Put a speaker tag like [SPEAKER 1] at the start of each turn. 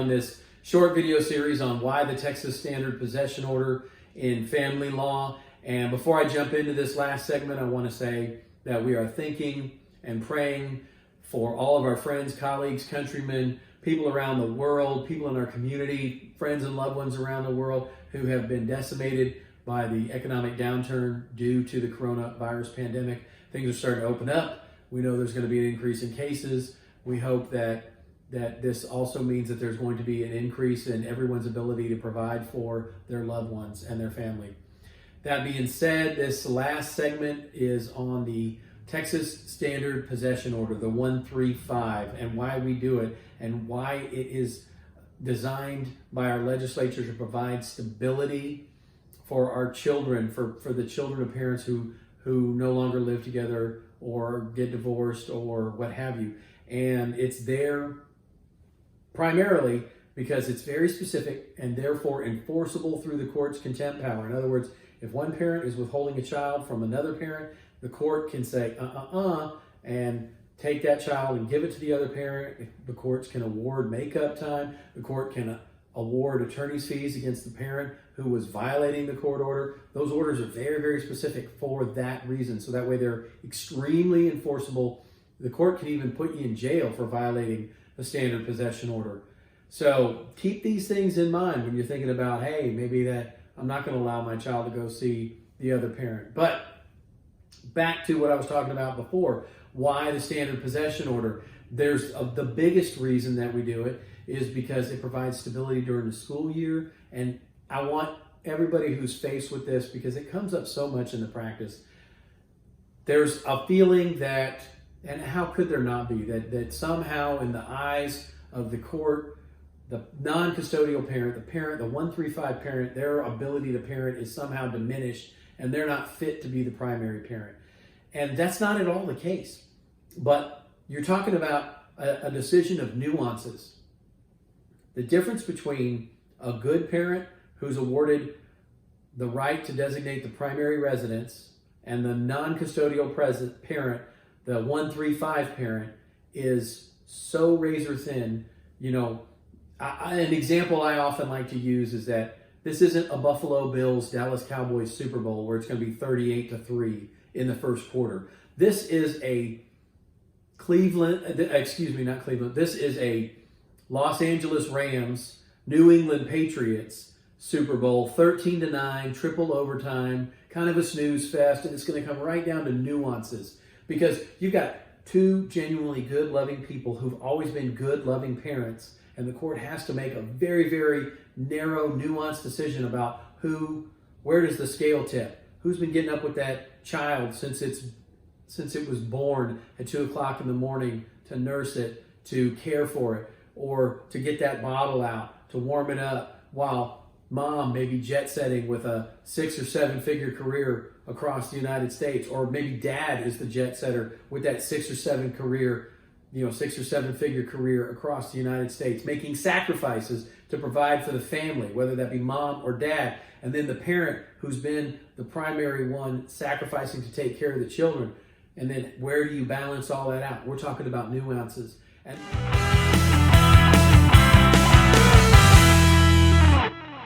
[SPEAKER 1] on this short video series on why the Texas Standard Possession Order in family law. And before I jump into this last segment, I want to say that we are thinking and praying for all of our friends, colleagues, countrymen, people around the world, people in our community, friends and loved ones around the world who have been decimated by the economic downturn due to the coronavirus pandemic. Things are starting to open up. We know there's going to be an increase in cases. We hope that this also means that there's going to be an increase in everyone's ability to provide for their loved ones and their family. That being said, this last segment is on the Texas Standard Possession Order, the 135, and why we do it and why it is designed by our legislature to provide stability for our children, for the children of parents who no longer live together or get divorced or what have you. And it's there primarily because it's very specific and therefore enforceable through the court's contempt power. In other words, if one parent is withholding a child from another parent, the court can say, and take that child and give it to the other parent. The courts can award make-up time. The court can award attorney's fees against the parent who was violating the court order. Those orders are very, very specific for that reason. So that way they're extremely enforceable. The court can even put you in jail for violating the standard possession order. So keep these things in mind when you're thinking about, hey, maybe that I'm not going to allow my child to go see the other parent. But back to what I was talking about before, why the standard possession order. There's the biggest reason that we do it is because it provides stability during the school year. And I want everybody who's faced with this, because it comes up so much in the practice, there's a feeling that, and how could there not be, that somehow in the eyes of the court, the non-custodial parent, the 135 parent, their ability to parent is somehow diminished and they're not fit to be the primary parent. And that's not at all the case. But you're talking about a decision of nuances. The difference between a good parent who's awarded the right to designate the primary residence and the non-custodial parent, the 135 parent, is so razor thin. You know, an example I often like to use is that this isn't a Buffalo Bills Dallas Cowboys Super Bowl where it's going to be 38-3 in the first quarter. This is a This is a Los Angeles Rams, New England Patriots Super Bowl, 13-9, triple overtime, kind of a snooze fest, and it's going to come right down to nuances because you've got two genuinely good, loving people who've always been good, loving parents, and the court has to make a very, very narrow, nuanced decision about where does the scale tip? Who's been getting up with that child since it was born at 2 o'clock in the morning to nurse it, to care for it, or to get that bottle out, to warm it up, while mom may be jet setting with a 6 or 7 figure career across the United States, or maybe dad is the jet setter with that 6 or 7 figure career across the United States, making sacrifices to provide for the family, whether that be mom or dad, and then the parent who's been the primary one sacrificing to take care of the children. And then where do you balance all that out? We're talking about nuances. And